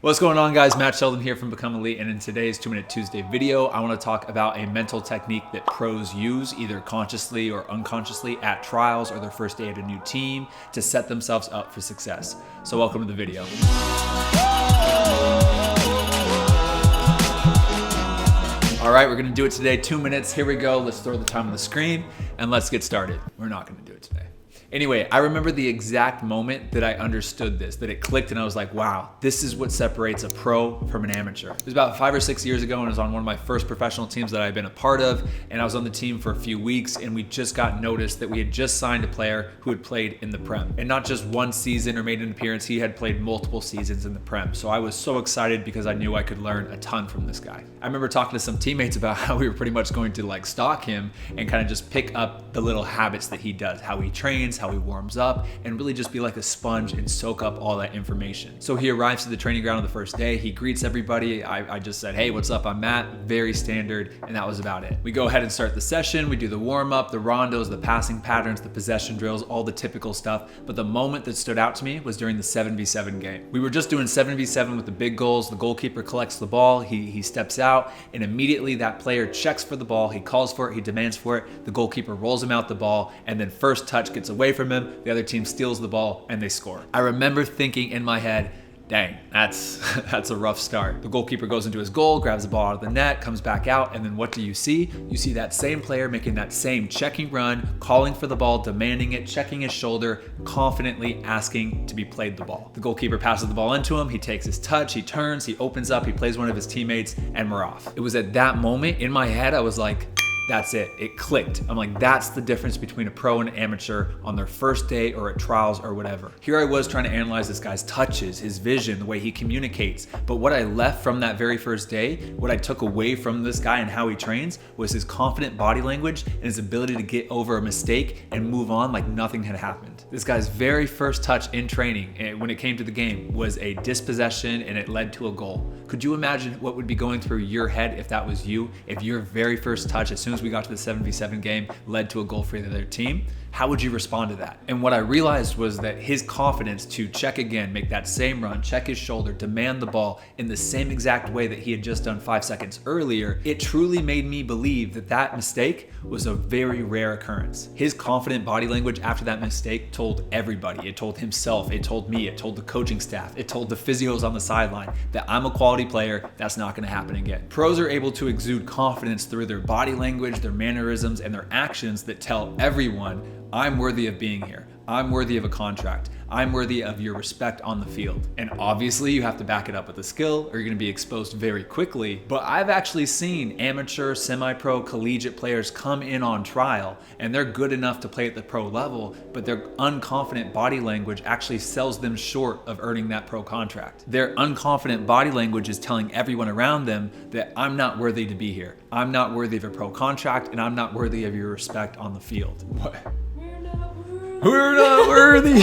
What's going on, guys? Matt Sheldon here from Become Elite, and in today's 2-Minute Tuesday video, I want to talk about a mental technique that pros use either consciously or unconsciously at trials or their first day at a new team to set themselves up for success. So welcome to the video. All right, we're gonna do it today, 2 minutes. Here we go. Let's throw the time on the screen and let's get started. We're not gonna do it today. Anyway, I remember the exact moment that I understood this, that it clicked and I was like, wow, this is what separates a pro from an amateur. It was about 5 or 6 years ago and I was on one of my first professional teams that I've been a part of, and I was on the team for a few weeks and we just got noticed that we had just signed a player who had played in the Prem. And not just one season or made an appearance, he had played multiple seasons in the Prem. So I was so excited because I knew I could learn a ton from this guy. I remember talking to some teammates about how we were pretty much going to stalk him and kind of just pick up the little habits that he does, how he trains, how he warms up, and really just be like a sponge and soak up all that information. So he arrives to the training ground on the first day. He greets everybody. I just said, hey, what's up? I'm Matt. Very standard. And that was about it. We go ahead and start the session. We do the warm up, the rondos, the passing patterns, the possession drills, all the typical stuff. But the moment that stood out to me was during the 7v7 game. We were just doing 7v7 with the big goals. The goalkeeper collects the ball. He steps out, and immediately that player checks for the ball. He calls for it. He demands for it. The goalkeeper rolls him out the ball, and then first touch gets away from him. The other team steals the ball and they score. I remember thinking in my head, dang, that's a rough start. The goalkeeper goes into his goal, grabs the ball out of the net, comes back out, and then what do you see? You see that same player making that same checking run, calling for the ball, demanding it, checking his shoulder, confidently asking to be played the ball. The goalkeeper passes the ball into him, he takes his touch, he turns, he opens up, he plays one of his teammates, and we're off. It was at that moment in my head, I was like, that's it. It clicked. I'm like, that's the difference between a pro and an amateur on their first day or at trials or whatever. Here I was trying to analyze this guy's touches, his vision, the way he communicates. But what I left from that very first day, what I took away from this guy and how he trains was his confident body language and his ability to get over a mistake and move on like nothing had happened. This guy's very first touch in training when it came to the game was a dispossession and it led to a goal. Could you imagine what would be going through your head if that was you? If your very first touch, as soon as we got to the 7v7 game, led to a goal for the other team? How would you respond to that? And what I realized was that his confidence to check again, make that same run, check his shoulder, demand the ball in the same exact way that he had just done 5 seconds earlier, it truly made me believe that that mistake was a very rare occurrence. His confident body language after that mistake told everybody. It told himself, it told me, it told the coaching staff, it told the physios on the sideline that I'm a quality player, that's not gonna happen again. Pros are able to exude confidence through their body language, their mannerisms, and their actions that tell everyone, I'm worthy of being here. I'm worthy of a contract. I'm worthy of your respect on the field. And obviously you have to back it up with a skill or you're gonna be exposed very quickly. But I've actually seen amateur, semi-pro, collegiate players come in on trial and they're good enough to play at the pro level, but their unconfident body language actually sells them short of earning that pro contract. Their unconfident body language is telling everyone around them that I'm not worthy to be here. I'm not worthy of a pro contract and I'm not worthy of your respect on the field. What? We're not worthy.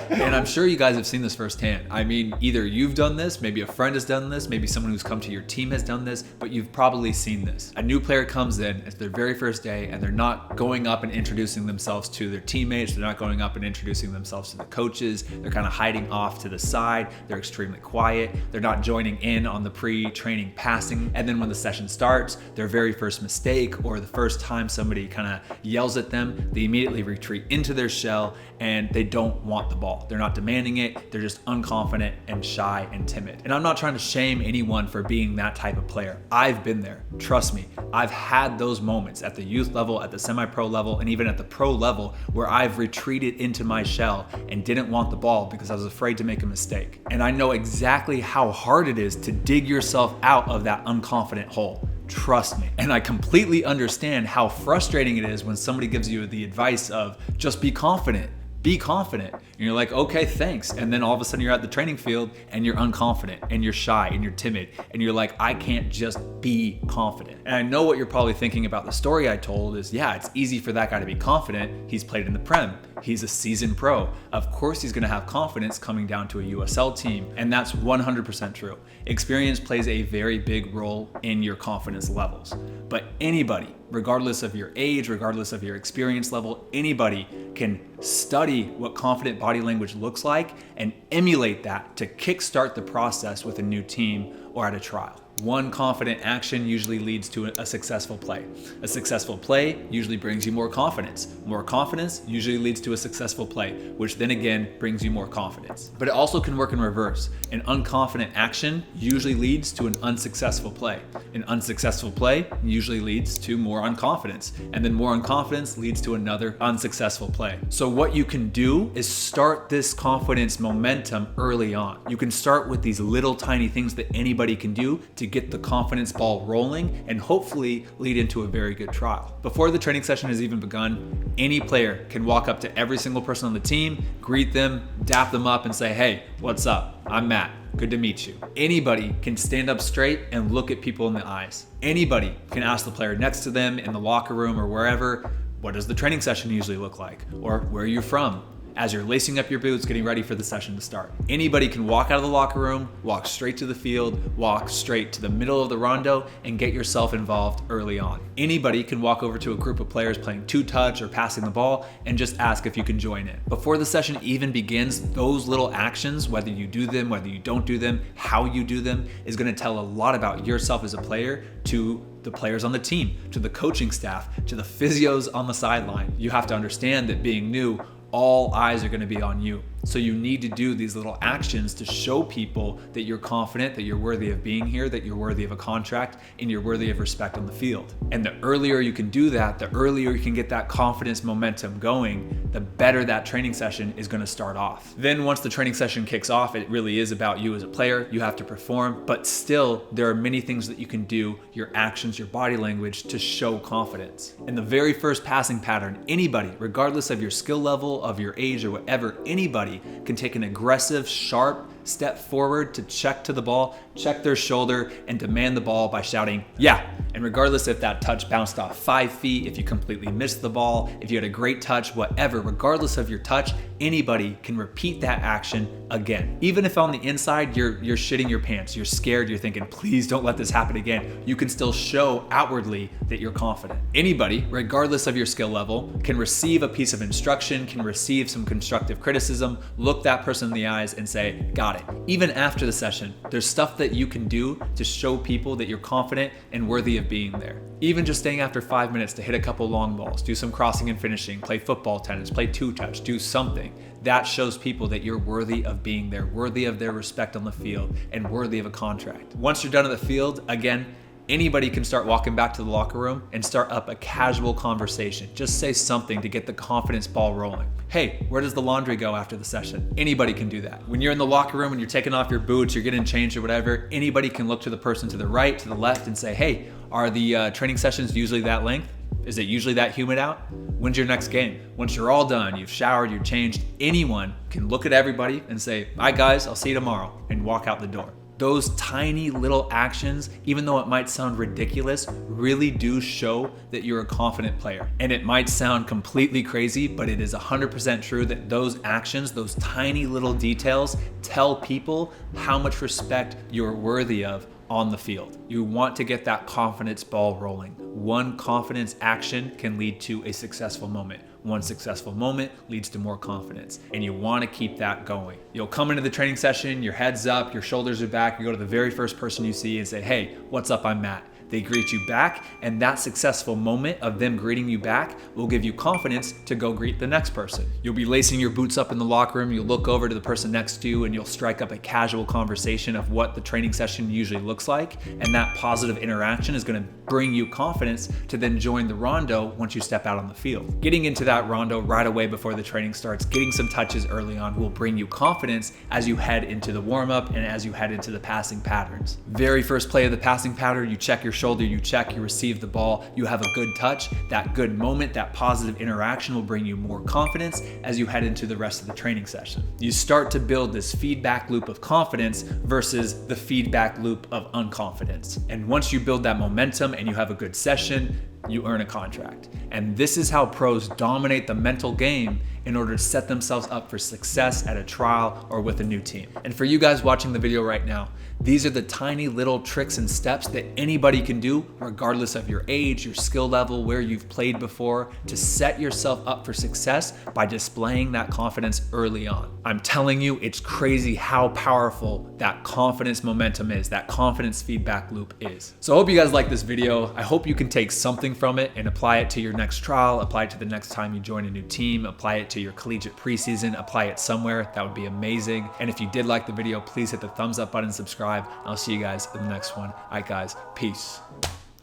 And I'm sure you guys have seen this firsthand. I mean, either you've done this, maybe a friend has done this, maybe someone who's come to your team has done this, but you've probably seen this. A new player comes in, it's their very first day, and they're not going up and introducing themselves to their teammates. They're not going up and introducing themselves to the coaches. They're kind of hiding off to the side. They're extremely quiet. They're not joining in on the pre-training passing. And then when the session starts, their very first mistake or the first time somebody kind of yells at them, they immediately retreat into their shell and they don't want the ball. They're not demanding it. They're just unconfident and shy and timid. And I'm not trying to shame anyone for being that type of player. I've been there. Trust me. I've had those moments at the youth level, at the semi-pro level, and even at the pro level where I've retreated into my shell and didn't want the ball because I was afraid to make a mistake. And I know exactly how hard it is to dig yourself out of that unconfident hole. Trust me. And I completely understand how frustrating it is when somebody gives you the advice of just be confident. Be confident. And you're like, okay, thanks. And then all of a sudden you're at the training field and you're unconfident and you're shy and you're timid. And you're like, I can't just be confident. And I know what you're probably thinking about the story I told is, yeah, it's easy for that guy to be confident. He's played in the Prem. He's a seasoned pro. Of course he's gonna have confidence coming down to a USL team, and that's 100% true. Experience plays a very big role in your confidence levels. But anybody, regardless of your age, regardless of your experience level, anybody can study what confident body language looks like and emulate that to kickstart the process with a new team or at a trial. One confident action usually leads to a successful play. A successful play usually brings you more confidence. More confidence usually leads to a successful play, which then again brings you more confidence. But it also can work in reverse. An unconfident action usually leads to an unsuccessful play. An unsuccessful play usually leads to more unconfidence, and then more unconfidence leads to another unsuccessful play. So what you can do is start this confidence momentum early on. You can start with these little tiny things that anybody can do to get the confidence ball rolling and hopefully lead into a very good trial. Before the training session has even begun, any player can walk up to every single person on the team, greet them, dap them up and say, "Hey, what's up? I'm Matt. Good to meet you." Anybody can stand up straight and look at people in the eyes. Anybody can ask the player next to them in the locker room or wherever, "What does the training session usually look like?" Or "Where are you from?" as you're lacing up your boots, getting ready for the session to start. Anybody can walk out of the locker room, walk straight to the field, walk straight to the middle of the rondo, and get yourself involved early on. Anybody can walk over to a group of players playing two-touch or passing the ball and just ask if you can join in. Before the session even begins, those little actions, whether you do them, whether you don't do them, how you do them, is gonna tell a lot about yourself as a player to the players on the team, to the coaching staff, to the physios on the sideline. You have to understand that being new, all eyes are going to be on you. So you need to do these little actions to show people that you're confident, that you're worthy of being here, that you're worthy of a contract, and you're worthy of respect on the field. And the earlier you can do that, the earlier you can get that confidence momentum going, the better that training session is going to start off. Then once the training session kicks off, it really is about you as a player. You have to perform, but still there are many things that you can do, your actions, your body language, to show confidence. In the very first passing pattern, anybody, regardless of your skill level, of your age or whatever, anybody can take an aggressive, sharp step forward to check to the ball, check their shoulder, and demand the ball by shouting, "Yeah." And regardless if that touch bounced off 5 feet, if you completely missed the ball, if you had a great touch, whatever, regardless of your touch, anybody can repeat that action again. Even if on the inside you're shitting your pants, you're scared, you're thinking, "Please don't let this happen again," you can still show outwardly that you're confident. Anybody, regardless of your skill level, can receive a piece of instruction, can receive some constructive criticism, look that person in the eyes and say, "Got it." Even after the session, there's stuff that you can do to show people that you're confident and worthy of being there. Even just staying after 5 minutes to hit a couple long balls, do some crossing and finishing, play football, tennis, play two-touch, do something. That shows people that you're worthy of being there, worthy of their respect on the field, and worthy of a contract. Once you're done at the field, again, anybody can start walking back to the locker room and start up a casual conversation. Just say something to get the confidence ball rolling. "Hey, where does the laundry go after the session?" Anybody can do that. When you're in the locker room and you're taking off your boots, you're getting changed or whatever, anybody can look to the person to the right, to the left and say, "Hey, are the training sessions usually that length? Is it usually that humid out? When's your next game?" Once you're all done, you've showered, you've changed, anyone can look at everybody and say, "Bye guys, I'll see you tomorrow," and walk out the door. Those tiny little actions, even though it might sound ridiculous, really do show that you're a confident player. And it might sound completely crazy, but it is 100% true that those actions, those tiny little details, tell people how much respect you're worthy of on the field. You want to get that confidence ball rolling. One confidence action can lead to a successful moment. One successful moment leads to more confidence, and you want to keep that going. You'll come into the training session, your head's up, your shoulders are back, you go to the very first person you see and say, "Hey, what's up, I'm Matt." They greet you back, and that successful moment of them greeting you back will give you confidence to go greet the next person. You'll be lacing your boots up in the locker room, you'll look over to the person next to you, and you'll strike up a casual conversation of what the training session usually looks like, and that positive interaction is going to bring you confidence to then join the rondo once you step out on the field. Getting into that rondo right away before the training starts, getting some touches early on will bring you confidence as you head into the warm-up and as you head into the passing patterns. Very first play of the passing pattern, you check your shoulder, you check, you receive the ball, you have a good touch. That good moment, that positive interaction will bring you more confidence as you head into the rest of the training session. You start to build this feedback loop of confidence versus the feedback loop of unconfidence. And once you build that momentum and you have a good session, you earn a contract. And this is how pros dominate the mental game in order to set themselves up for success at a trial or with a new team. And for you guys watching the video right now, these are the tiny little tricks and steps that anybody can do, regardless of your age, your skill level, where you've played before, to set yourself up for success by displaying that confidence early on. I'm telling you, it's crazy how powerful that confidence momentum is, that confidence feedback loop is. So I hope you guys like this video. I hope you can take something from it and apply it to your next trial, apply it to the next time you join a new team, apply it to your collegiate preseason, apply it somewhere. That would be amazing. And if you did like the video, please hit the thumbs up button, subscribe. I'll see you guys in the next one. All right, guys, peace.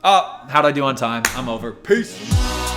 Oh, how'd I do on time? I'm over. Peace.